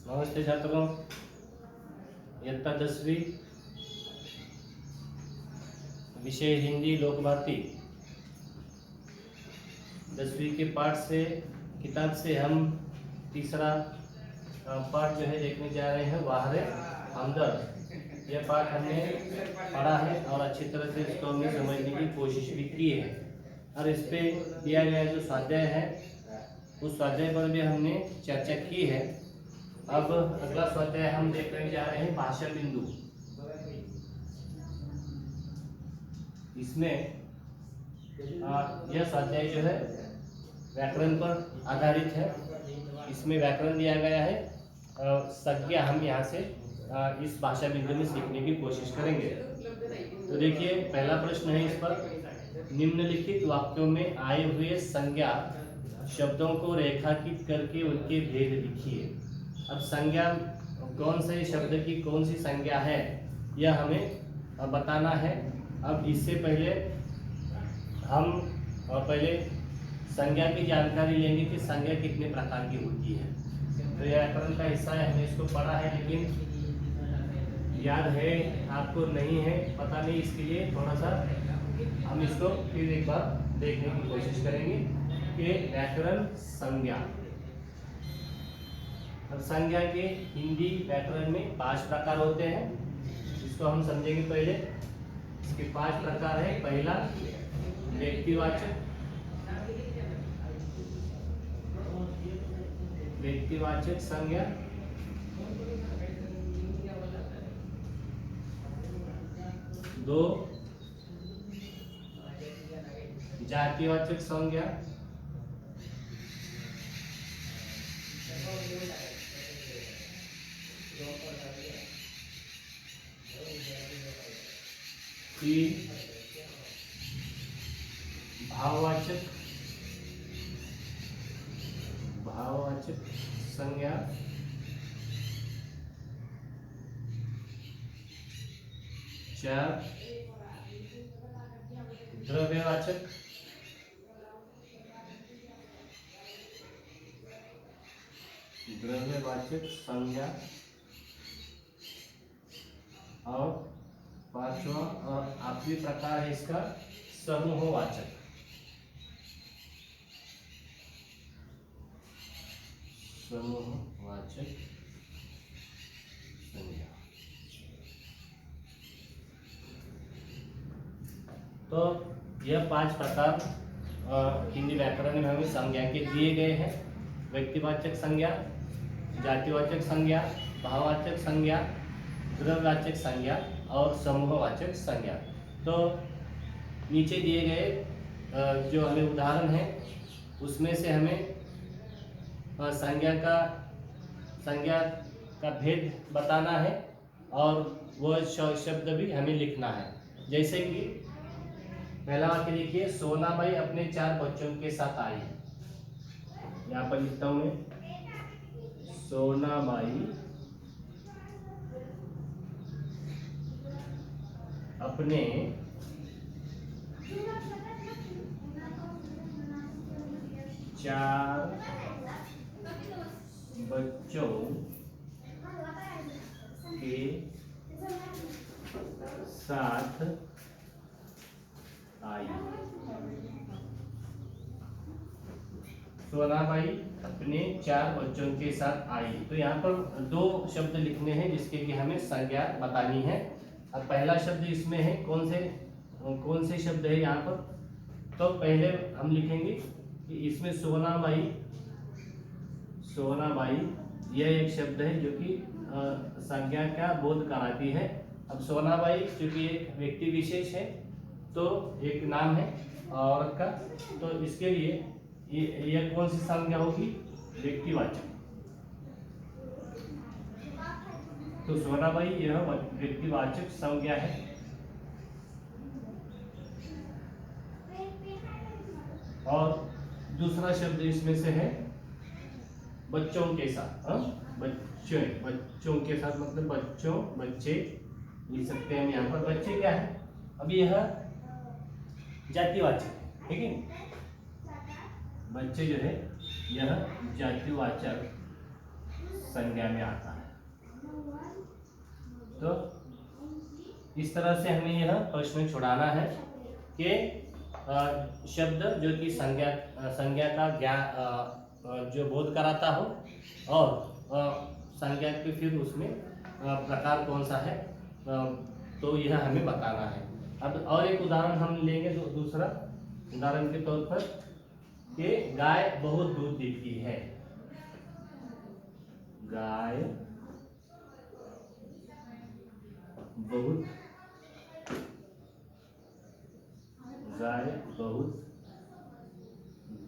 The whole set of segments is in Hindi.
नमस्ते छात्रों, इयत्ता 10वीं विषय हिंदी लोक भारती 10वीं के पाठ से किताब से हम तीसरा पाठ जो है देखने जा रहे हैं, वाहरे हमदर्द। यह पाठ हमने पढ़ा है और अच्छी तरह से इसको हमने समझने की कोशिश भी की है और इस पे दिया गया जो स्वाध्याय है उस स्वाध्याय पर भी हमने चर्चा की है। अब अगला स्वाध्याय हम देखने जा रहे हैं भाषा बिंदु। इसमें यह स्वाध्याय जो है व्याकरण पर आधारित है। इसमें व्याकरण दिया गया है, संज्ञा हम यहाँ से इस भाषा बिंदु में सीखने की कोशिश करेंगे। तो देखिए, पहला प्रश्न है इस पर, निम्नलिखित वाक्यों में आए हुए संज्ञा शब्दों को रेखांकित करके उनके भेद लिखिए। अब संज्ञा कौन से शब्द की कौन सी संज्ञा है यह हमें बताना है। अब इससे पहले हम पहले संज्ञा की जानकारी लेंगे कि संज्ञा कितने प्रकार की होती है। तो यह व्याकरण का हिस्सा है, हमने इसको पढ़ा है लेकिन याद है आपको नहीं है, पता नहीं, इसके लिए थोड़ा सा हम इसको फिर एक बार देखने की कोशिश करेंगे कि व्याकरण संज्ञा। अब संज्ञा के हिंदी व्याकरण में 5 प्रकार होते हैं, इसको हम समझेंगे। पहले इसके 5 प्रकार है। पहला व्यक्तिवाचक, व्यक्तिवाचक संज्ञा। दो जातिवाचक संज्ञा। तीन भाववाचक, भाववाचक संज्ञा। चार द्रव्यवाचक, द्रव्यवाचक संज्ञा। और पांचवा और आखिरी प्रकार है इसका समूहवाचक, समूहवाचक संज्ञा। तो यह 5 प्रकार हिंदी व्याकरण में हमें संज्ञा के दिए गए हैं। व्यक्तिवाचक संज्ञा, जातिवाचक संज्ञा, भाववाचक संज्ञा, द्रव्यवाचक संज्ञा और समूहवाचक संज्ञा। तो नीचे दिए गए जो हमें उदाहरण है उसमें से हमें संज्ञा का भेद बताना है और वह शब्द भी हमें लिखना है। जैसे कि पहला वाक्य देखिए, सोनाबाई अपने 4 बच्चों के साथ आई। यहाँ पर लिखता हूं मैं, सोनाबाई अपने 4 बच्चों के साथ आई। सोनाबाई अपने 4 बच्चों के साथ आई। तो यहाँ पर 2 शब्द लिखने हैं जिसके कि हमें संज्ञा बतानी है। अब पहला शब्द इसमें है, कौन से शब्द है यहाँ पर? तो पहले हम लिखेंगे कि इसमें सोनाबाई, सोनाबाई यह एक शब्द है जो कि संज्ञा का बोध कराती है। अब सोनाबाई चूंकि एक व्यक्ति विशेष है तो एक नाम है औरत का, तो इसके लिए यह कौन सी संज्ञा होगी? व्यक्तिवाचक। तो सोनाबाई यह व्यक्तिवाचक संज्ञा है। और दूसरा शब्द इसमें से है बच्चों के साथ। बच्चों के साथ मतलब बच्चों, बच्चे लिख सकते हैं हम यहाँ पर। बच्चे क्या है? अब यह जातिवाचक है, ठीक है। बच्चे जो है यह जातिवाचक संज्ञा में आता है। तो इस तरह से हमें यह प्रश्न छुड़ाना है कि शब्द जो कि संज्ञा का ज्ञान जो बोध कराता हो और संज्ञा के फिर उसमें प्रकार कौन सा है, तो यह हमें बताना है। अब और एक उदाहरण हम लेंगे, दूसरा उदाहरण के तौर पर कि गाय बहुत दूध देती है। गाय बहुत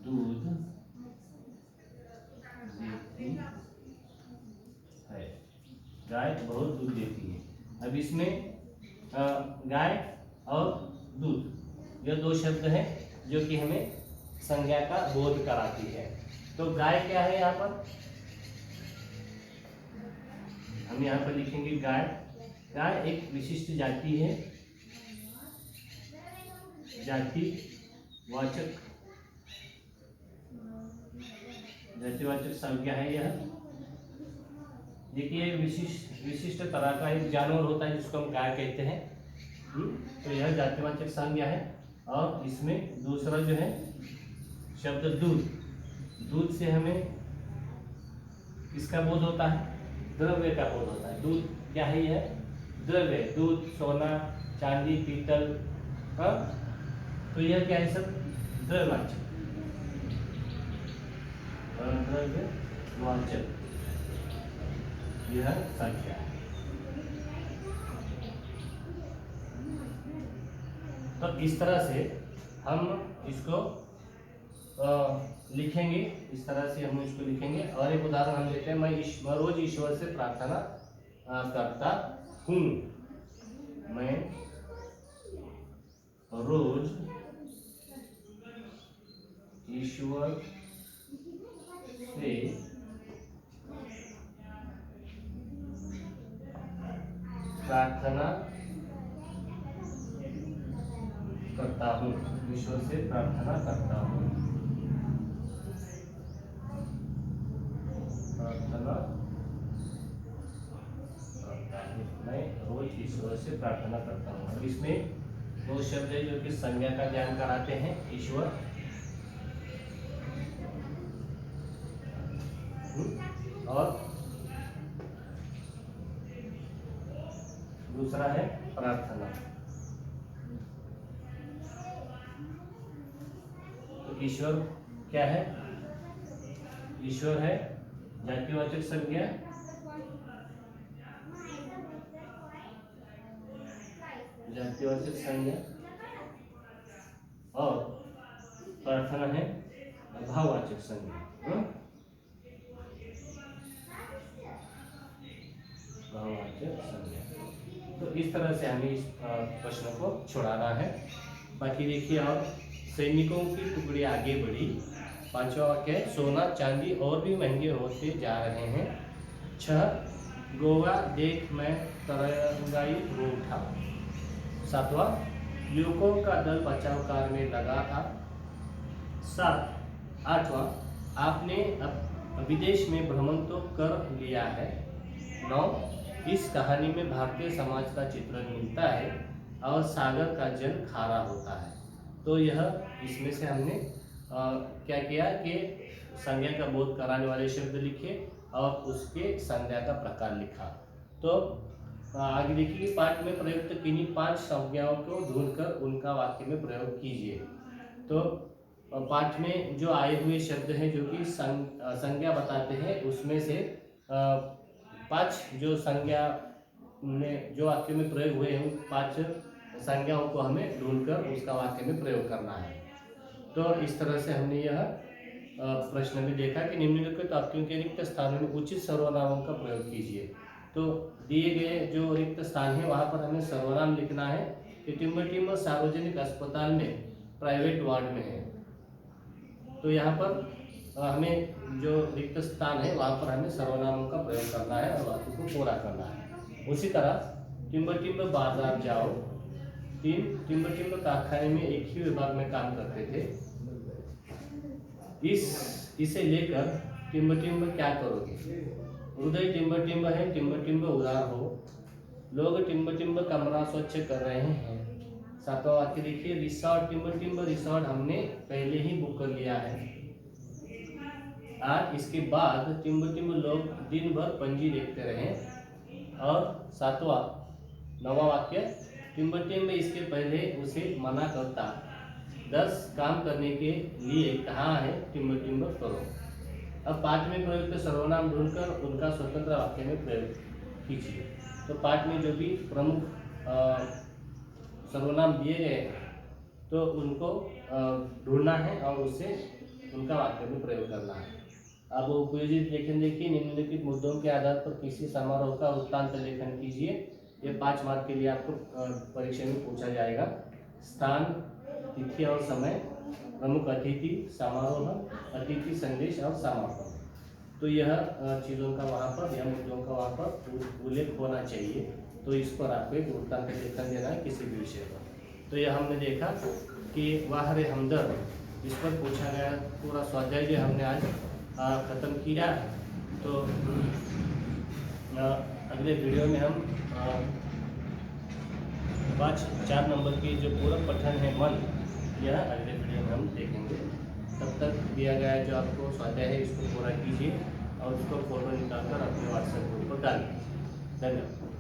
दूध देती है। गाय बहुत दूध देती है। अब इसमें गाय और दूध ये दो शब्द हैं जो कि हमें संज्ञा का बोध कराती है। तो गाय क्या है, यहाँ पर हम यहाँ पर लिखेंगे गाय एक विशिष्ट जाति है, जातिवाचक संज्ञा है यह। देखिए विशिष्ट तरह का एक जानवर होता है जिसको हम गाय कहते हैं। तो यह जातिवाचक संज्ञा है। और इसमें दूसरा जो है शब्द दूध से हमें किसका बोध होता है, द्रव्य का बोध होता है। दूध क्या है, यह द्रव्य, दूध, सोना, चांदी, पीतल। तो यह क्या है, सब द्रव्यवाचक यह संख्या है। तो इस तरह से हम इसको लिखेंगे, इस तरह से हम इसको लिखेंगे। और एक उदाहरण हम लेते हैं, मैं रोज ईश्वर से प्रार्थना करता हूँ। मैं रोज ईश्वर से प्रार्थना करता हूँ। ईश्वर से प्रार्थना करता हूँ। मैं रोज ईश्वर से प्रार्थना करता हूँ। और इसमें दो शब्द है जो कि संज्ञा का ज्ञान कराते हैं, ईश्वर और दूसरा है प्रार्थना। तो ईश्वर क्या है, ईश्वर है जातिवाचक संज्ञा और प्रार्थना है भाववाचक संज्ञा। भाववाचक संज्ञा। तो इस तरह से हमें इस प्रश्न को छुड़ाना है। बाकी देखिए, और सैनिकों की टुकड़ी आगे बढ़ी। पांचवा वाक्य है, सोना चांदी और भी महंगे होते जा रहे हैं। 6 गोवा देख मैं तरंगाई हो उठा। 7वां युवकों का दल बचाव कार्य में लगा था। 8वां आपने विदेश में भ्रमण तो कर लिया है। 9 इस कहानी में भारतीय समाज का चित्रण मिलता है और सागर का जल खारा होता है। तो यह इसमें से हमने क्या किया कि संज्ञा का बोध कराने वाले शब्द लिखे और उसके संज्ञा का प्रकार लिखा। तो आगे देखिए, पाठ में प्रयुक्त किन्हीं 5 संज्ञाओं को ढूंढकर उनका वाक्य में प्रयोग कीजिए। तो पाठ में जो आए हुए शब्द हैं जो कि संज्ञा बताते हैं, उसमें से 5 जो संज्ञा में जो वाक्य में प्रयोग हुए हैं, 5 संज्ञाओं को हमें ढूंढकर उसका वाक्य में प्रयोग करना है। तो इस तरह से हमने यह प्रश्न में देखा कि निम्नलिखित वाक्यों के रिक्त स्थानों में उचित सर्वनामों का प्रयोग कीजिए। तो दिए गए जो रिक्त स्थान है वहाँ पर हमें सर्वनाम लिखना है कि टिम्बर सार्वजनिक अस्पताल में प्राइवेट वार्ड में है। तो यहाँ पर हमें जो रिक्त स्थान है वहाँ पर हमें सर्वनामों का प्रयोग करना है और वाक्य को पूरा करना है। उसी तरह टिम्बर बाजार जाओ। 3 टिम्बर कारखाने में एक ही विभाग में काम करते थे। इसे लेकर टिम्बर क्या करोगे। हृदय टिम्ब टिम्ब है, टिम्ब टिम्ब उदार हो। लोग टिम्ब टिम्ब कमरा स्वच्छ कर रहे हैं। सातवां वाक्य देखिए, रिसॉर्ट टिम्ब टिम्ब रिसॉर्ट हमने पहले ही बुक कर लिया है। आज इसके बाद टिम्ब टिम्ब लोग दिन भर पंजी देखते रहे। और नौवां वाक्य, टिम्ब टिम्ब इसके पहले उसे मना करता। 10 काम करने के लिए कहा है, टिम्ब टिम्ब करो। अब पाठ में प्रयुक्त सर्वनाम ढूंढकर उनका स्वतंत्र वाक्य में प्रयोग कीजिए। तो पाठ में जो भी प्रमुख सर्वनाम दिए गए तो उनको ढूंढना है और उसे उनका वाक्य में प्रयोग करना है। अब उपयोजित लेखन देखिए, निम्नलिखित मुद्दों के आधार पर किसी समारोह का वृत्तांत लेखन कीजिए। ये 5 मार्क के लिए आपको परीक्षा में पूछा जाएगा। स्थान, तिथि और समय, प्रमुख अतिथि, समारोह, अतिथि संदेश और समापन। तो यह चीज़ों का वहाँ पर, यह मुद्दों का वहाँ पर उल्लेख होना चाहिए। तो इस पर आपको एक वृत्तांत लेखन देना है किसी भी विषय पर। तो यह हमने देखा कि वाह रे हमदर्द, इस पर पूछा गया पूरा स्वाध्याय जो हमने आज ख़त्म किया। तो अगले वीडियो में हम 4 नंबर की जो पूरक पठन है मन, यह अगले वीडियो में हम देखेंगे। तब तक दिया गया जो आपको स्वाध्याय है इसको पूरा कीजिए और उसको फोटो निकालकर अपने व्हाट्सएप ग्रुप पर डालिए। धन्यवाद।